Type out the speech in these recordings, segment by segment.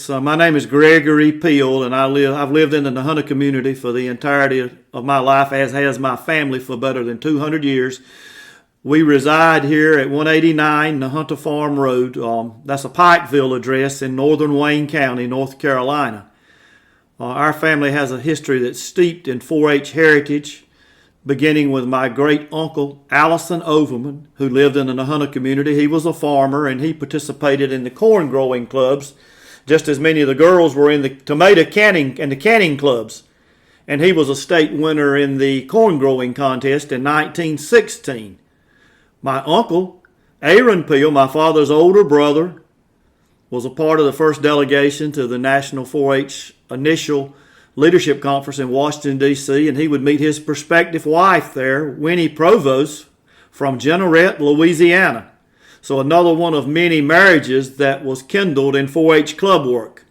My name is Gregory Peele, and I've lived in the Nahunta community for the entirety of my life, as has my family, for better than 200 years. We reside here at 189 Nahunta Farm Road. That's a Pikeville address in northern Wayne County, North Carolina. Our family has a history that's steeped in 4-H heritage, beginning with my great uncle Allison Overman, who lived in the Nahunta community. He was a farmer, and he participated in the corn growing clubs, just as many of the girls were in the tomato canning and the canning clubs. And he was a state winner in the corn growing contest in 1916. My uncle, Aaron Peele, my father's older brother, was a part of the first delegation to the National 4-H Initial Leadership Conference in Washington, D.C., and he would meet his prospective wife there, Winnie Provost, from Jeanerette, Louisiana. So another one of many marriages that was kindled in 4-H club work.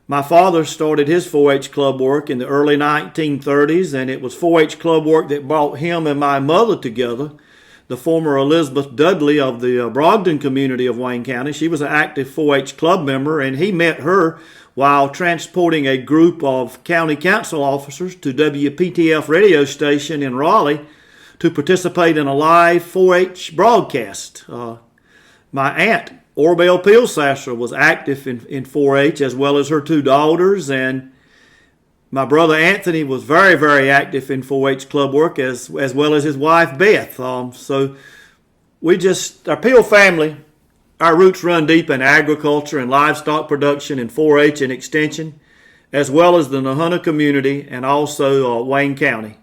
My father started his 4-H club work in the early 1930s, and it was 4-H club work that brought him and my mother together. The former Elizabeth Dudley of the Brogdon community of Wayne County, she was an active 4-H club member, and he met her while transporting a group of county council officers to WPTF radio station in Raleigh to participate in a live 4-H broadcast. My aunt, Orbell Peele was active in 4-H, as well as her two daughters, and my brother Anthony was very, very active in 4-H club work, as well as his wife Beth. So our Peele family, our roots run deep in agriculture and livestock production and 4-H and extension, as well as the Nahunta community and also Wayne County.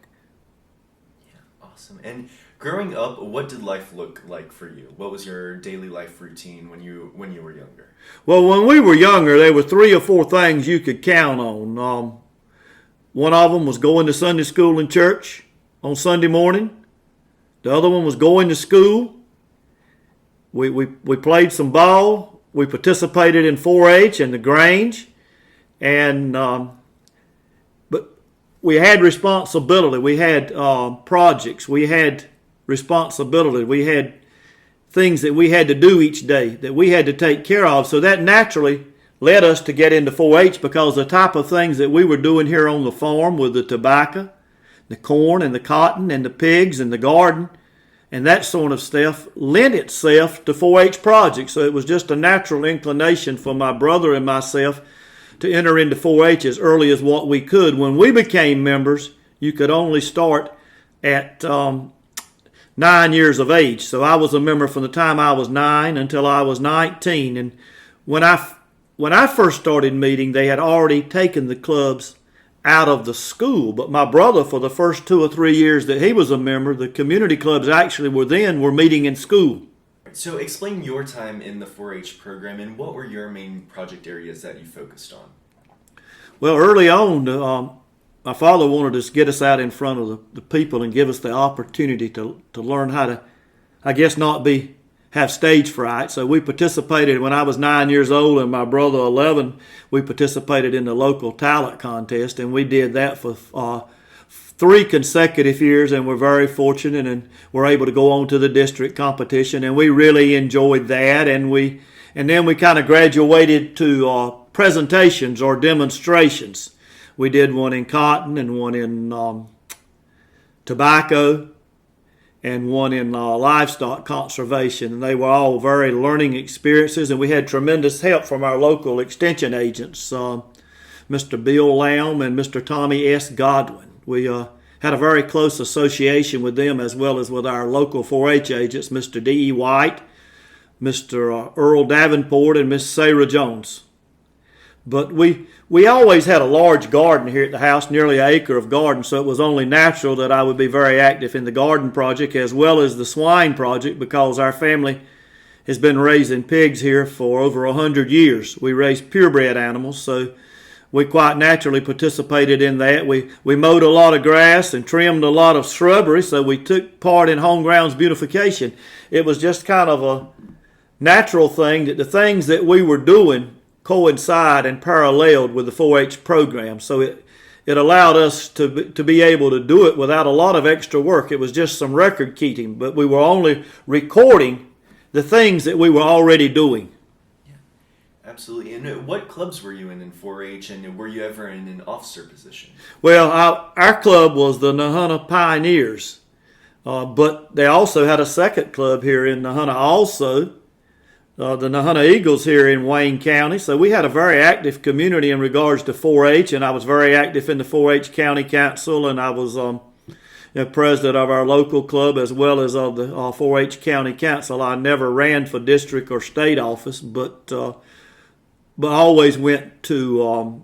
Yeah, awesome. And growing up, what did life look like for you? What was your daily life routine when you were younger? Well, when we were younger, there were 3 or 4 things you could count on. One of them was going to Sunday school and church on Sunday morning. The other one was going to school. We played some ball. We participated in 4-H and the Grange. And but we had responsibility. We had projects. We had responsibility. We had things that we had to do each day that we had to take care of. So that naturally led us to get into 4-H, because the type of things that we were doing here on the farm with the tobacco, the corn and the cotton and the pigs and the garden and that sort of stuff lent itself to 4-H projects. So it was just a natural inclination for my brother and myself to enter into 4-H as early as what we could. When we became members, you could only start at 9 years of age. So I was a member from the time I was 9 until I was 19. And when I first started meeting, they had already taken the clubs out of the school. But my brother, for the first 2 or 3 years that he was a member, the community clubs actually were meeting in school. So explain your time in the 4-H program, and what were your main project areas that you focused on? Well, early on, my father wanted to get us out in front of the people and give us the opportunity to learn how to, I guess, not have stage fright. So we participated when I was 9 years old and my brother 11. We participated in the local talent contest, and we did that for 3 consecutive years, and we're very fortunate and were able to go on to the district competition, and we really enjoyed that. And then we kind of graduated to presentations or demonstrations. We did one in cotton and one in tobacco and one in livestock conservation, and they were all very learning experiences, and we had tremendous help from our local extension agents, Mr. Bill Lamb and Mr. Tommy S. Godwin. We had a very close association with them, as well as with our local 4-H agents, Mr. D.E. White, Mr. Earl Davenport, and Miss Sarah Jones. But we always had a large garden here at the house, nearly an acre of garden, so it was only natural that I would be very active in the garden project as well as the swine project, because our family has been raising pigs here for over 100 years. We raise purebred animals, so we quite naturally participated in that. We mowed a lot of grass and trimmed a lot of shrubbery, so we took part in home grounds beautification. It was just kind of a natural thing that the things that we were doing coincide and paralleled with the 4-H program. So it allowed us to be able to do it without a lot of extra work. It was just some record keeping, but we were only recording the things that we were already doing. Yeah, absolutely. And what clubs were you in 4-H, and were you ever in an officer position? Well, our club was the Nahunta Pioneers, but they also had a second club here in Nahunta also, the Nahunta Eagles here in Wayne County. So we had a very active community in regards to 4-H, and I was very active in the 4-H County Council, and I was president of our local club as well as of the 4-H County Council. I never ran for district or state office, but always went to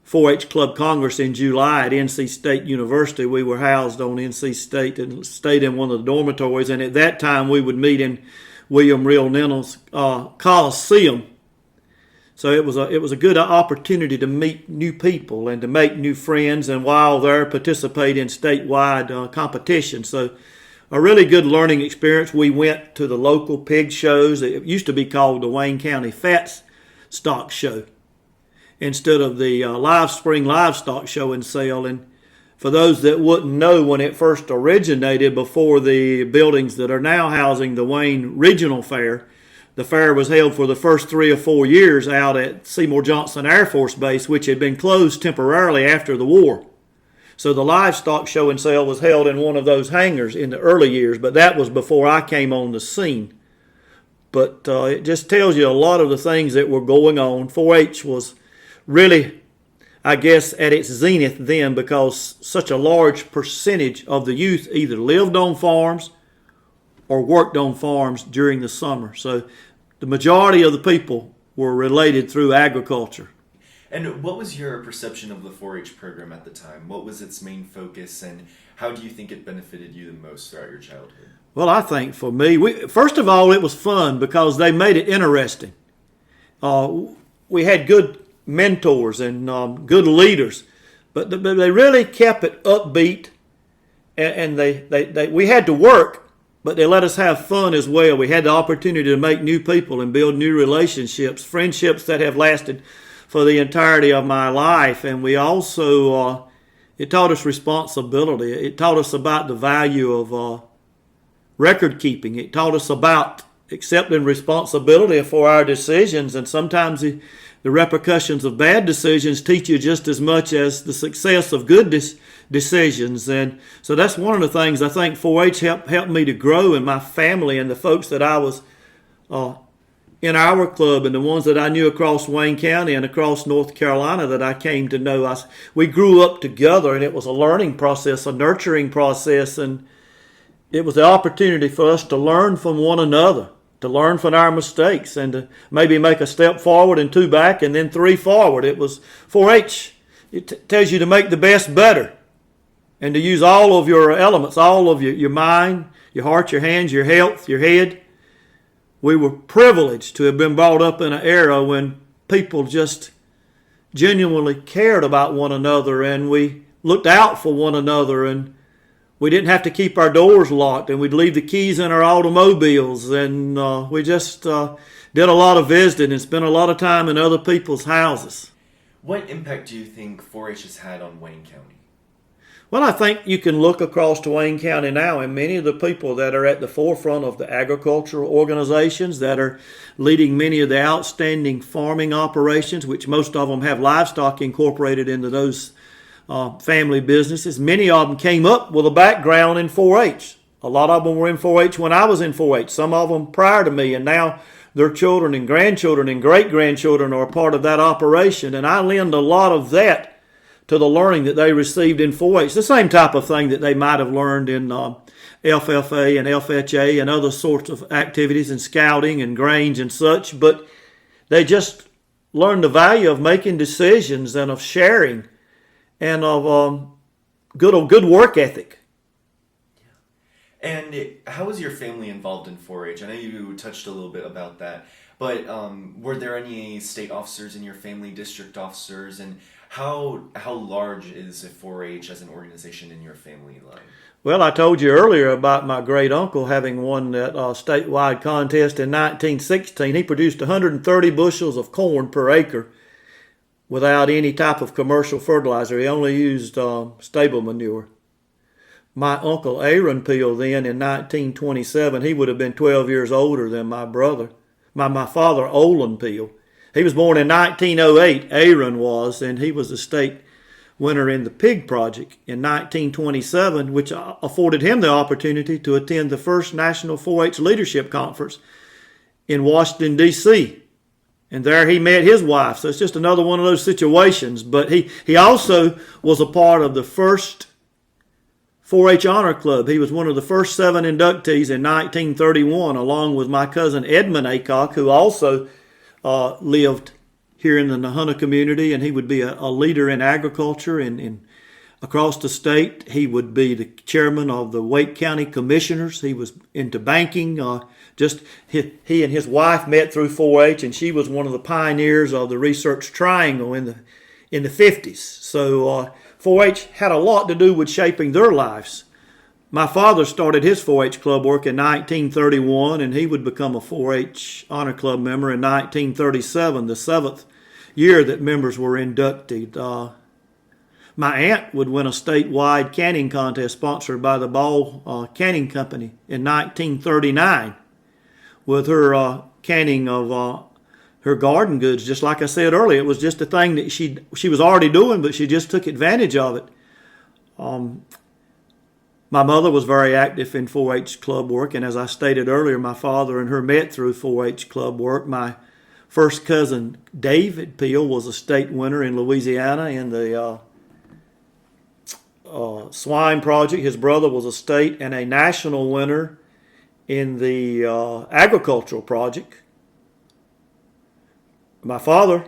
4-H Club Congress in July at NC State University. We were housed on NC State and stayed in one of the dormitories, and at that time we would meet in William Real Ninnell's Coliseum. So it was a good opportunity to meet new people and to make new friends, and while there participate in statewide competition. So a really good learning experience. We went to the local pig shows. It used to be called the Wayne County Fat Stock Show instead of the Spring Livestock Show and Sale. And for those that wouldn't know, when it first originated before the buildings that are now housing the Wayne Regional Fair, the fair was held for the first 3 or 4 years out at Seymour Johnson Air Force Base, which had been closed temporarily after the war. So the livestock show and sale was held in one of those hangars in the early years, but that was before I came on the scene. But it just tells you a lot of the things that were going on. 4-H was really, I guess, at its zenith then, because such a large percentage of the youth either lived on farms or worked on farms during the summer. So the majority of the people were related through agriculture. And what was your perception of the 4-H program at the time? What was its main focus, and how do you think it benefited you the most throughout your childhood? Well, I think for me, first of all, it was fun because they made it interesting. We had good mentors and good leaders, but they really kept it upbeat, and we had to work, but they let us have fun as well. We had the opportunity to make new people and build new relationships, friendships that have lasted for the entirety of my life. And we also, it taught us responsibility. It taught us about the value of record keeping. It taught us about accepting responsibility for our decisions, and sometimes the repercussions of bad decisions teach you just as much as the success of good decisions. And so that's one of the things I think 4-H helped me to grow, and my family and the folks that I was in our club and the ones that I knew across Wayne County and across North Carolina that I came to know. We grew up together, and it was a learning process, a nurturing process, and it was the opportunity for us to learn from one another, to learn from our mistakes, and to maybe make a step forward and 2 back and then 3 forward. It was 4-H. It tells you to make the best better and to use all of your elements, all of your mind, your heart, your hands, your health, your head. We were privileged to have been brought up in an era when people just genuinely cared about one another, and we looked out for one another, and we didn't have to keep our doors locked, and we'd leave the keys in our automobiles, and we just did a lot of visiting and spent a lot of time in other people's houses. What impact do you think 4-H has had on Wayne County? Well, I think you can look across to Wayne County now, and many of the people that are at the forefront of the agricultural organizations that are leading many of the outstanding farming operations, which most of them have livestock incorporated into those family businesses. Many of them came up with a background in 4-H. A lot of them were in 4-H when I was in 4-H, some of them prior to me, and now their children and grandchildren and great-grandchildren are a part of that operation, and I lend a lot of that to the learning that they received in 4-H. The same type of thing that they might have learned in FFA and FHA and other sorts of activities and scouting and grange and such, but they just learned the value of making decisions and of sharing and of good work ethic. And how was your family involved in 4-H? I know you touched a little bit about that, but were there any state officers in your family, district officers, and how large is 4-H as an organization in your family line? Well, I told you earlier about my great uncle having won that statewide contest in 1916. He produced 130 bushels of corn per acre without any type of commercial fertilizer. He only used stable manure. My uncle Aaron Peele then in 1927, he would have been 12 years older than my brother. My father Olin Peele. He was born in 1908, Aaron was, and he was the state winner in the Pig Project in 1927, which afforded him the opportunity to attend the first National 4-H Leadership Conference in Washington, D.C., and there he met his wife. So it's just another one of those situations. But he also was a part of the first 4-H Honor Club. He was one of the first 7 inductees in 1931, along with my cousin Edmund Aycock, who also lived here in the Nahunta community, and he would be a leader in agriculture in across the state. He would be the chairman of the Wake County Commissioners. He was into banking. He and his wife met through 4-H, and she was one of the pioneers of the Research Triangle in the 50s. So 4-H had a lot to do with shaping their lives. My father started his 4-H club work in 1931, and he would become a 4-H Honor Club member in 1937, the 7th year that members were inducted. My aunt would win a statewide canning contest sponsored by the Ball Canning Company in 1939 with her canning of her garden goods. Just like I said earlier, it was just a thing that she was already doing, but she just took advantage of it. My mother was very active in 4-H club work, and as I stated earlier, my father and her met through 4-H club work. My first cousin, David Peele, was a state winner in Louisiana in the swine project. His brother was a state and a national winner in the agricultural project. My father,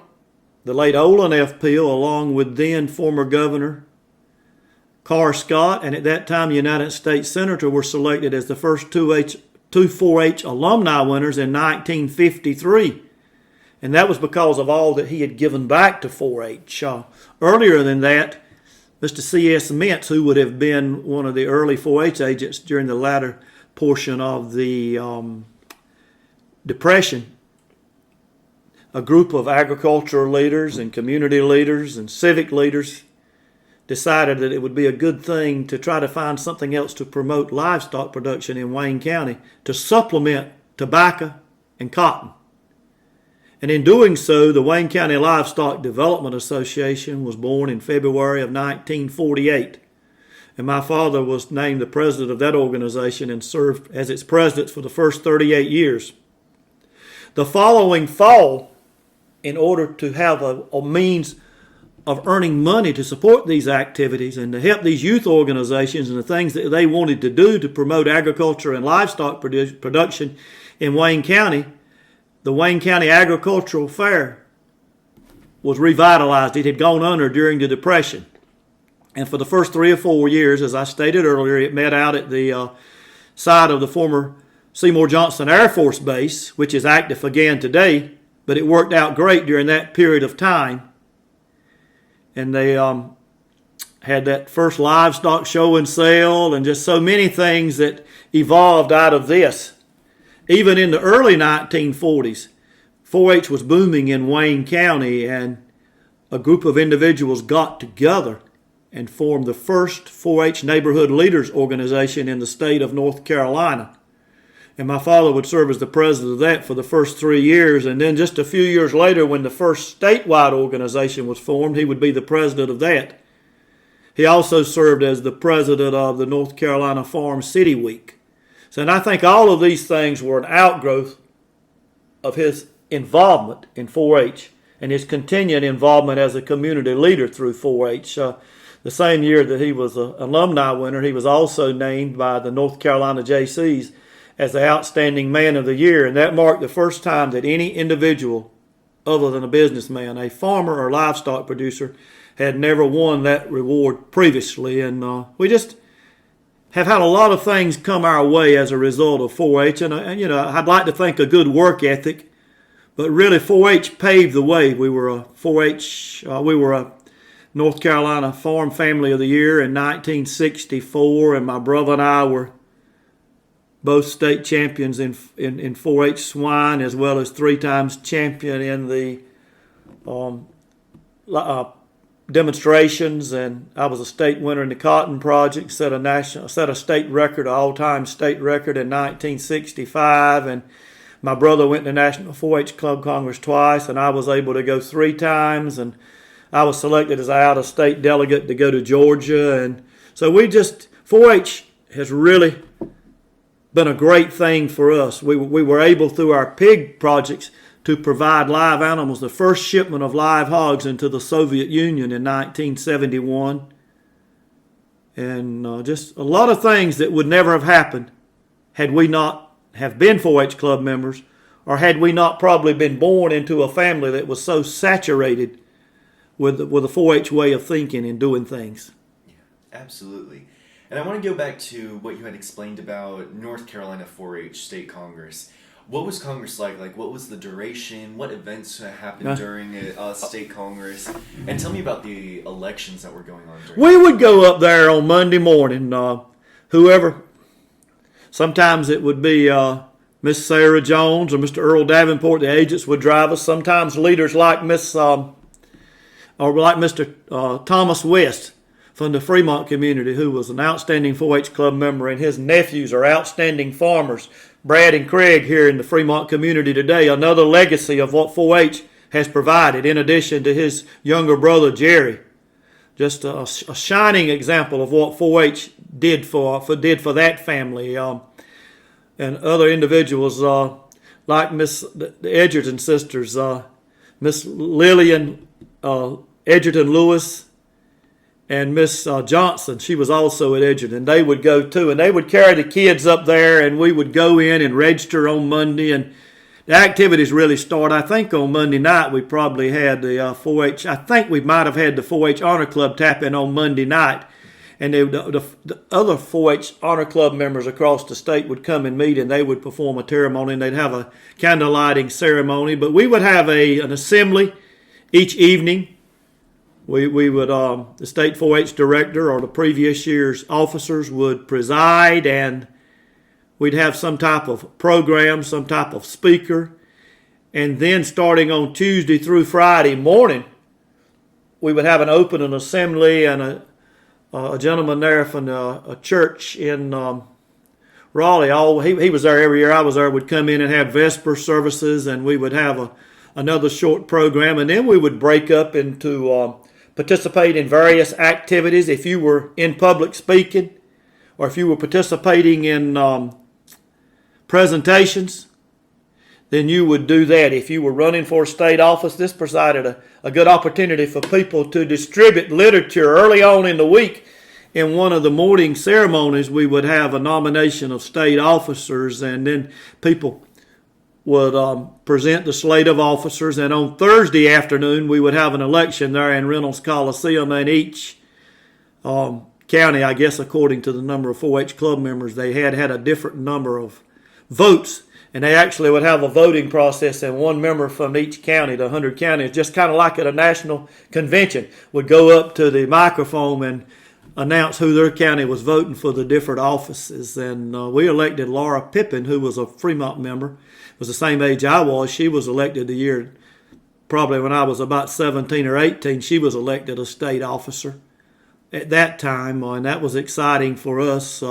the late Olin F. Peele, along with then former Governor Carr Scott, and at that time United States Senator, were selected as the first two 4-H alumni winners in 1953. And that was because of all that he had given back to 4-H. Earlier than that, Mr. C.S. Mintz, who would have been one of the early 4-H agents during the latter portion of the Depression, a group of agricultural leaders and community leaders and civic leaders decided that it would be a good thing to try to find something else to promote livestock production in Wayne County to supplement tobacco and cotton. And in doing so, the Wayne County Livestock Development Association was born in February of 1948. And my father was named the president of that organization and served as its president for the first 38 years. The following fall, in order to have a means of earning money to support these activities and to help these youth organizations and the things that they wanted to do to promote agriculture and livestock production in Wayne County, the Wayne County Agricultural Fair was revitalized. It had gone under during the Depression. And for the first 3 or 4 years, as I stated earlier, it met out at the site of the former Seymour Johnson Air Force Base, which is active again today, but it worked out great during that period of time. And they had that first livestock show and sale and just so many things that evolved out of this. Even in the early 1940s, 4-H was booming in Wayne County, and a group of individuals got together and formed the first 4-H Neighborhood Leaders Organization in the state of North Carolina. And my father would serve as the president of that for the first 3 years. And then just a few years later, when the first statewide organization was formed, he would be the president of that. He also served as the president of the North Carolina Farm City Week. So, and I think all of these things were an outgrowth of his involvement in 4-H and his continued involvement as a community leader through 4-H. The same year that he was an alumni winner, he was also named by the North Carolina JCs as the Outstanding Man of the Year, and that marked the first time that any individual other than a businessman, a farmer or livestock producer, had never won that reward previously. And we just have had a lot of things come our way as a result of 4-H, and I'd like to think a good work ethic, but really 4-H paved the way. We were a 4-H, we were a North Carolina Farm Family of the Year in 1964, and my brother and I were both state champions in 4-H swine, as well as 3 times champion in the demonstrations. And I was a state winner in the Cotton Project, set a state record, all-time state record in 1965. And My brother went to National 4-H Club Congress twice, and I was able to go 3 times, and I was selected as an out-of-state delegate to go to Georgia. And so 4-H has really been a great thing for us. We were able, through our pig projects, to provide live animals, the first shipment of live hogs into the Soviet Union in 1971. And just a lot of things that would never have happened had we not have been 4-H club members, or had we not probably been born into a family that was so saturated with a 4-H way of thinking and doing things. Yeah, absolutely. And I want to go back to what you had explained about North Carolina 4-H State Congress. What was Congress like? Like, what was the duration? What events happened during a state Congress? And tell me about the elections that were going on during. We would go up there on Monday morning. Sometimes it would be Miss Sarah Jones or Mr. Earl Davenport. The agents would drive us. Sometimes leaders like Mr. Thomas West from the Fremont community, who was an outstanding 4-H club member, and his nephews are outstanding farmers. Brad and Craig here in the Fremont community today, another legacy of what 4-H has provided, in addition to his younger brother Jerry. Just a shining example of what 4-H did for that family. And other individuals like the Edgerton sisters, Miss Lillian Edgerton Lewis, and Miss Johnson. She was also at Edgerton. They would go too, and they would carry the kids up there, and we would go in and register on Monday. And the activities really start, I think, on Monday night. We probably had the 4-H. I think we might have had the 4-H Honor Club tap in on Monday night. And the other 4-H Honor Club members across the state would come and meet, and they would perform a ceremony, and they'd have a candle lighting ceremony. But we would have an assembly each evening. We would, the state 4-H director or the previous year's officers would preside, and we'd have some type of program, some type of speaker. And then starting on Tuesday through Friday morning, we would have an opening assembly, and a gentleman there from a church in Raleigh. He was there every year I was there, would come in and have Vesper services, and we would have another short program. And then we would break up into participate in various activities. If you were in public speaking, or if you were participating in presentations, then you would do that. If you were running for a state office, this provided a good opportunity for people to distribute literature. Early on in the week, in one of the morning ceremonies, we would have a nomination of state officers, and then people would present the slate of officers. And on Thursday afternoon, we would have an election there in Reynolds Coliseum, and each county, I guess according to the number of 4-H club members, they had a different number of votes. And they actually would have a voting process, and one member from each county, the 100 counties, just kind of like at a national convention, would go up to the microphone and announce who their county was voting for the different offices. And we elected Laura Pippin, who was a Fremont member, was the same age I was. She was elected the year, probably when I was about 17 or 18, she was elected a state officer at that time, and that was exciting for us.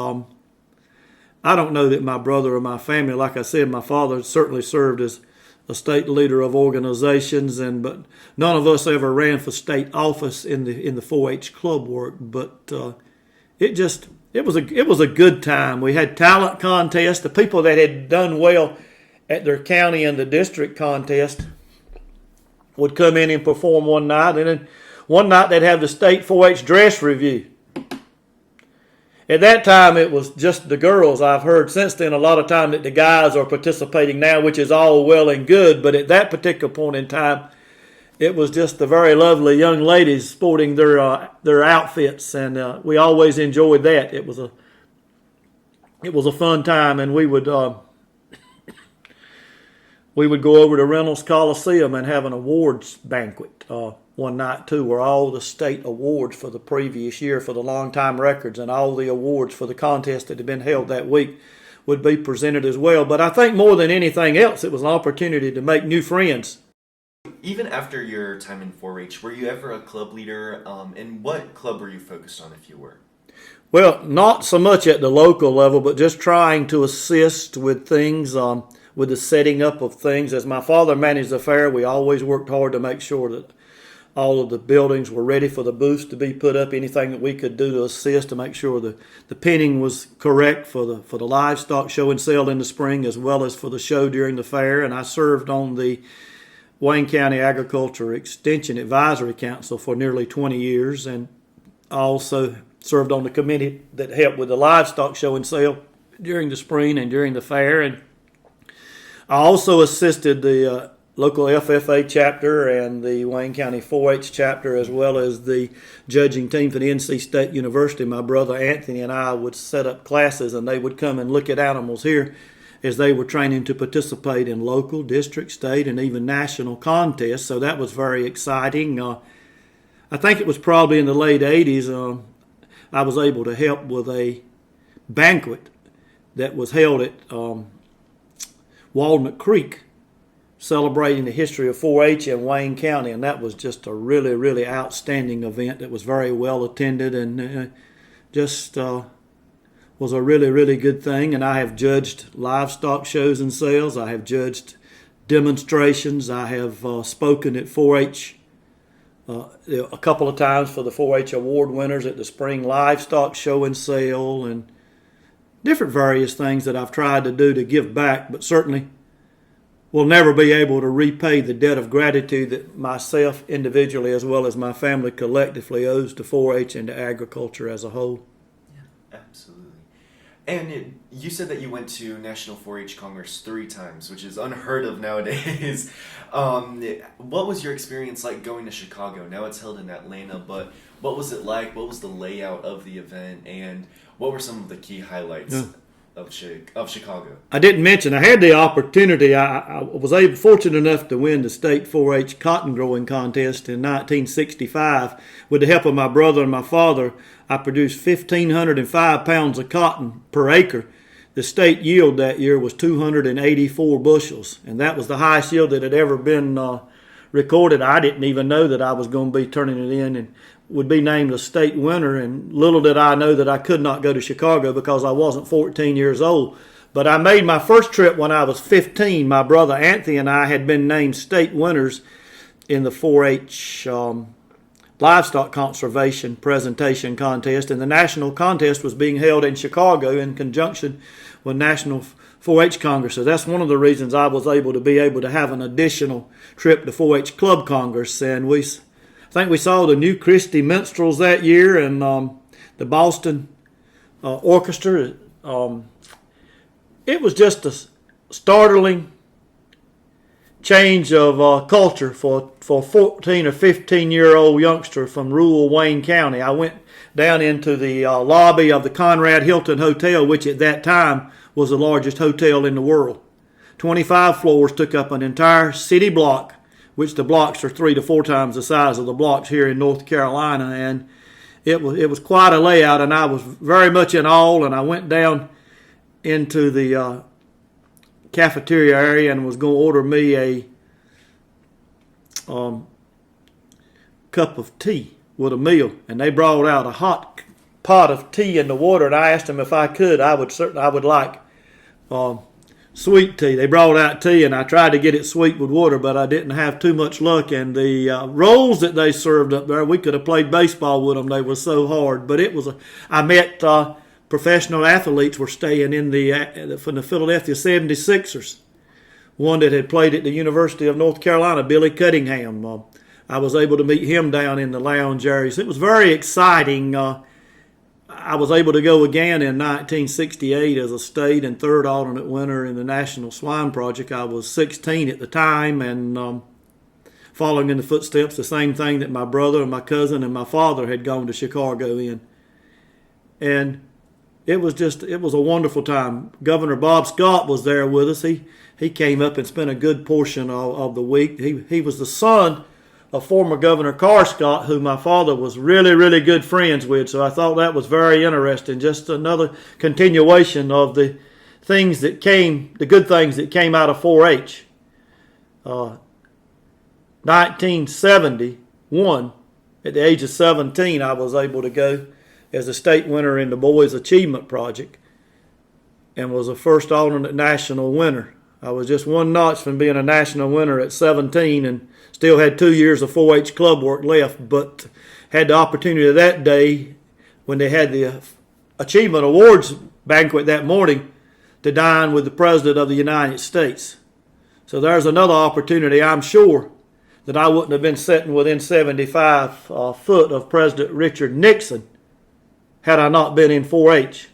I don't know that my brother or my family, like I said, my father certainly served as a state leader of organizations, but none of us ever ran for state office in the 4-H club work. But it was a good time. We had talent contests. The people that had done well at their county and the district contest would come in and perform one night, and then one night they'd have the state 4-H dress review. At that time, it was just the girls. I've heard since then a lot of time that the guys are participating now, which is all well and good. But at that particular point in time, it was just the very lovely young ladies sporting their outfits, and we always enjoyed that. It was a fun time, and we would go over to Reynolds Coliseum and have an awards banquet one night too, where all the state awards for the previous year for the long-time records and all the awards for the contest that had been held that week would be presented as well. But I think more than anything else, it was an opportunity to make new friends. Even after your time in 4-H, were you ever a club leader? And what club were you focused on, if you were? Well, not so much at the local level, but just trying to assist with things. with the setting up of things. As my father managed the fair, we always worked hard to make sure that all of the buildings were ready for the booths to be put up. Anything that we could do to assist to make sure the penning was correct for the livestock show and sale in the spring, as well as for the show during the fair. And I served on the Wayne County Agriculture Extension Advisory Council for nearly 20 years, and I also served on the committee that helped with the livestock show and sale during the spring and during the fair. And I also assisted the local FFA chapter and the Wayne County 4-H chapter, as well as the judging team for the NC State University. My brother Anthony and I would set up classes, and they would come and look at animals here as they were training to participate in local, district, state, and even national contests. So that was very exciting. I think it was probably in the late 80s I was able to help with a banquet that was held at Walnut Creek, celebrating the history of 4-H in Wayne County, and that was just a really, really outstanding event that was very well attended, and just was a really, really good thing. And I have judged livestock shows and sales. I have judged demonstrations. I have spoken at 4-H a couple of times for the 4-H award winners at the spring livestock show and sale, and different various things that I've tried to do to give back, but certainly will never be able to repay the debt of gratitude that myself individually as well as my family collectively owes to 4-H and to agriculture as a whole. Yeah, absolutely. And you said that you went to National 4-H Congress 3 times, which is unheard of nowadays. What was your experience like going to Chicago? Now it's held in Atlanta, but what was it like? What was the layout of the event? And what were some of the key highlights of Chicago? I didn't mention, I had the opportunity. I was fortunate enough to win the state 4-H cotton growing contest in 1965. With the help of my brother and my father, I produced 1,505 pounds of cotton per acre. The state yield that year was 284 bushels, and that was the highest yield that had ever been recorded. I didn't even know that I was going to be turning it in and would be named a state winner, and little did I know that I could not go to Chicago because I wasn't 14 years old. But I made my first trip when I was 15. My brother Anthony and I had been named state winners in the 4-H livestock conservation presentation contest, and the national contest was being held in Chicago in conjunction with National 4-H Congress. So that's one of the reasons I was able to have an additional trip to 4-H Club Congress. And I think we saw the New Christie Minstrels that year, and the Boston Orchestra. It was just a startling change of culture for a 14 or 15-year-old youngster from rural Wayne County. I went down into the lobby of the Conrad Hilton Hotel, which at that time was the largest hotel in the world. 25 floors took up an entire city block, which the blocks are 3 to 4 times the size of the blocks here in North Carolina, and it was quite a layout, and I was very much in awe. And I went down into the cafeteria area and was going to order me a cup of tea with a meal, and they brought out a hot pot of tea in the water, and I asked them if I could. I would like sweet tea. They brought out tea, and I tried to get it sweet with water, but I didn't have too much luck. And the rolls that they served up there, we could have played baseball with them. They were so hard. But I met professional athletes were staying from the Philadelphia 76ers. One that had played at the University of North Carolina, Billy Cunningham. I was able to meet him down in the lounge areas. It was very exciting. I was able to go again in 1968 as a state and third alternate winner in the National Swine Project. I was 16 at the time, and following in the footsteps, the same thing that my brother and my cousin and my father had gone to Chicago in. And it was a wonderful time. Governor Bob Scott was there with us. He came up and spent a good portion of the week. He was the son of former Governor Carr Scott, who my father was really, really good friends with. So I thought that was very interesting. Just another continuation of the good things that came out of 4-H. 1971, at the age of 17, I was able to go as a state winner in the Boys Achievement Project and was a first alternate national winner. I was just one notch from being a national winner at 17 and still had 2 years of 4-H club work left, but had the opportunity that day when they had the Achievement Awards banquet that morning to dine with the President of the United States. So there's another opportunity, I'm sure, that I wouldn't have been sitting within 75 foot of President Richard Nixon had I not been in 4-H.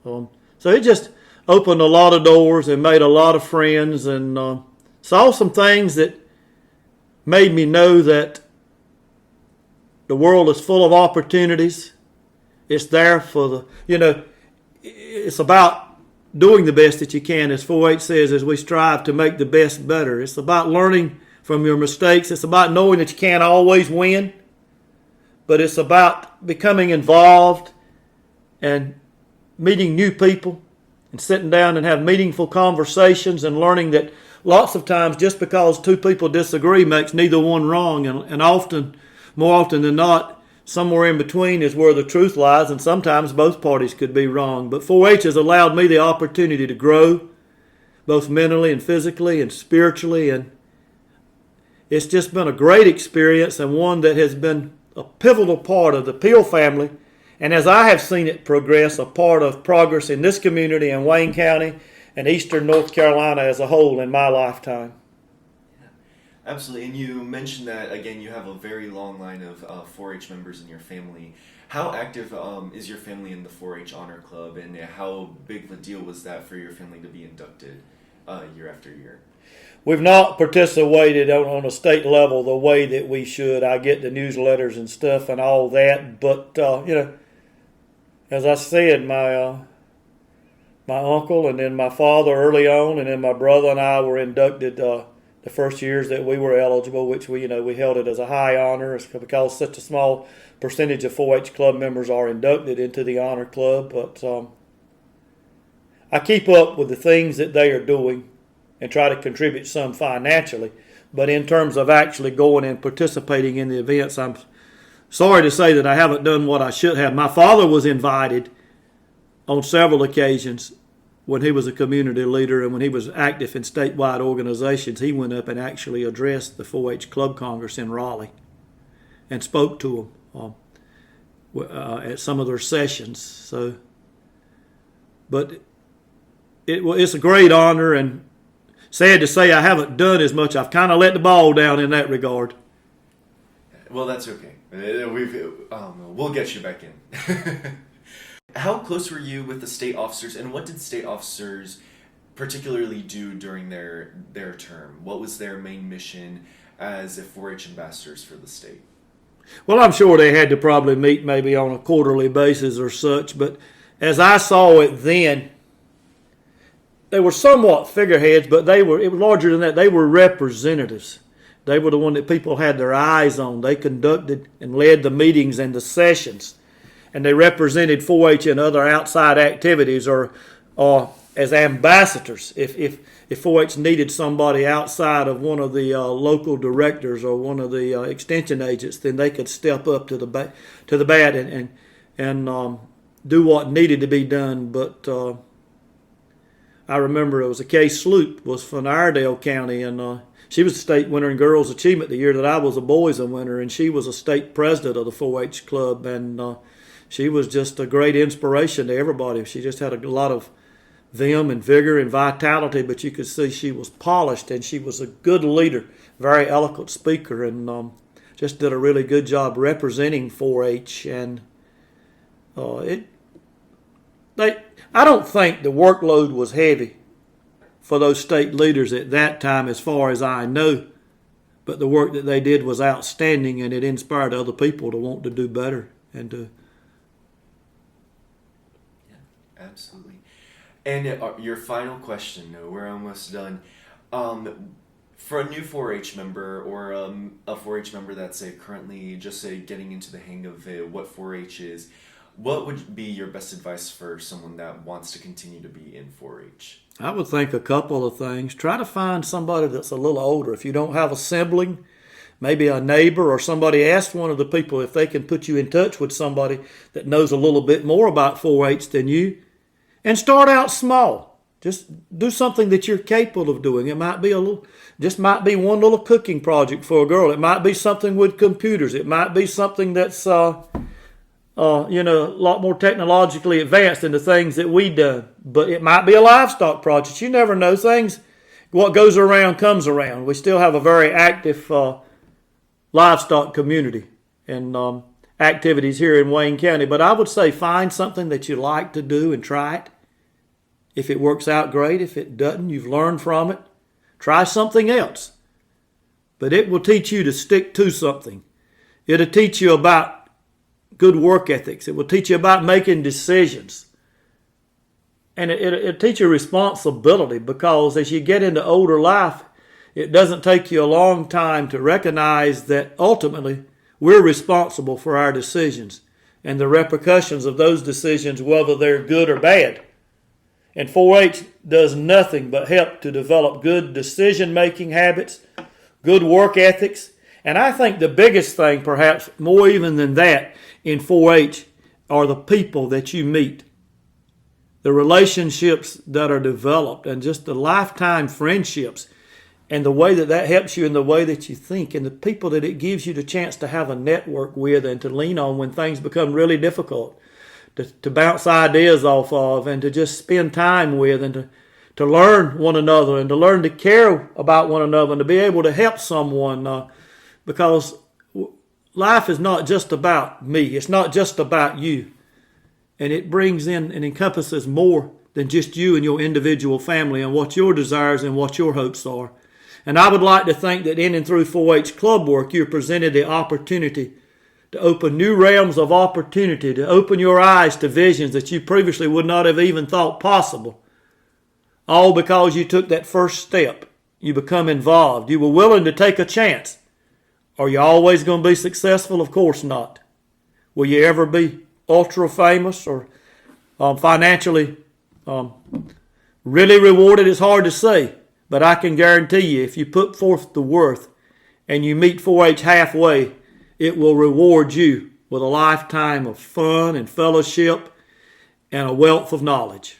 So it just opened a lot of doors and made a lot of friends, and saw some things that made me know that the world is full of opportunities. It's there for it's about doing the best that you can, as 4-H says, as we strive to make the best better. It's about learning from your mistakes. It's about knowing that you can't always win, but it's about becoming involved and meeting new people and sitting down and have meaningful conversations and learning that lots of times just because two people disagree makes neither one wrong, and often, more often than not, somewhere in between is where the truth lies, and sometimes both parties could be wrong. But 4-H has allowed me the opportunity to grow, both mentally and physically and spiritually, and it's just been a great experience and one that has been a pivotal part of the Peele family, and as I have seen it progress, a part of progress in this community in Wayne County and eastern North Carolina as a whole in my lifetime. Absolutely, and you mentioned that, again, you have a very long line of 4-H members in your family. How active is your family in the 4-H Honor Club, and how big of a deal was that for your family to be inducted year after year? We've not participated on a state level the way that we should. I get the newsletters and stuff and all that, but, as I said, my uncle and then my father early on, and then my brother and I were inducted the first years that we were eligible, which we held it as a high honor because such a small percentage of 4-H club members are inducted into the honor club. But I keep up with the things that they are doing and try to contribute some financially. But in terms of actually going and participating in the events, I'm sorry to say that I haven't done what I should have. My father was invited on several occasions when he was a community leader and when he was active in statewide organizations. He went up and actually addressed the 4-H Club Congress in Raleigh and spoke to them at some of their sessions. So, but it's a great honor, and sad to say I haven't done as much. I've kind of let the ball down in that regard. Well, that's okay. We'll get you back in. How close were you with the state officers, and what did state officers particularly do during their term? What was their main mission as 4-H ambassadors for the state? Well, I'm sure they had to probably meet maybe on a quarterly basis or such, but as I saw it then, they were somewhat figureheads, but it was larger than that. They were representatives. They were the one that people had their eyes on. They conducted and led the meetings and the sessions, and they represented 4-H in other outside activities or as ambassadors. If 4-H needed somebody outside of one of the local directors or one of the extension agents, then they could step up to the bat and do what needed to be done. But I remember it was a Case Sloop was from Iredell County, and she was a state winner in Girls Achievement the year that I was a boys winner, and she was a state president of the 4-H club, and she was just a great inspiration to everybody. She just had a lot of vim and vigor and vitality, but you could see she was polished, and she was a good leader, very eloquent speaker, and just did a really good job representing 4-H. And I don't think the workload was heavy for those state leaders at that time, as far as I know, but the work that they did was outstanding, and it inspired other people to want to do better and to. Absolutely. And your final question, we're almost done. For a new 4-H member or a 4-H member that's currently just getting into the hang of what 4-H is, what would be your best advice for someone that wants to continue to be in 4-H? I would think a couple of things. Try to find somebody that's a little older. If you don't have a sibling, maybe a neighbor or somebody, ask one of the people if they can put you in touch with somebody that knows a little bit more about 4-H than you. And start out small. Just do something that you're capable of doing. It might be might be one little cooking project for a girl. It might be something with computers. It might be something that's a lot more technologically advanced than the things that we do. But it might be a livestock project. You never know. What goes around comes around. We still have a very active livestock community and activities here in Wayne County. But I would say find something that you like to do and try it. If it works out, great. If it doesn't, you've learned from it. Try something else. But it will teach you to stick to something. It'll teach you about good work ethics. It will teach you about making decisions. And it'll teach you responsibility, because as you get into older life, it doesn't take you a long time to recognize that ultimately we're responsible for our decisions and the repercussions of those decisions, whether they're good or bad. And 4-H does nothing but help to develop good decision-making habits, good work ethics. And I think the biggest thing, perhaps more even than that, in 4-H are the people that you meet, the relationships that are developed, and just the lifetime friendships, and the way that helps you in the way that you think, and the people that it gives you the chance to have a network with and to lean on when things become really difficult. To bounce ideas off of, and to just spend time with, and to learn one another, and to learn to care about one another, and to be able to help someone, because life is not just about me. It's not just about you. And it brings in and encompasses more than just you and your individual family and what your desires and what your hopes are. And I would like to think that in and through 4-H club work, you're presented the opportunity to open new realms of opportunity, to open your eyes to visions that you previously would not have even thought possible. All because you took that first step. You become involved. You were willing to take a chance. Are you always going to be successful? Of course not. Will you ever be ultra famous or financially really rewarded? It's hard to say. But I can guarantee you, if you put forth the worth and you meet 4-H halfway, it will reward you with a lifetime of fun and fellowship and a wealth of knowledge.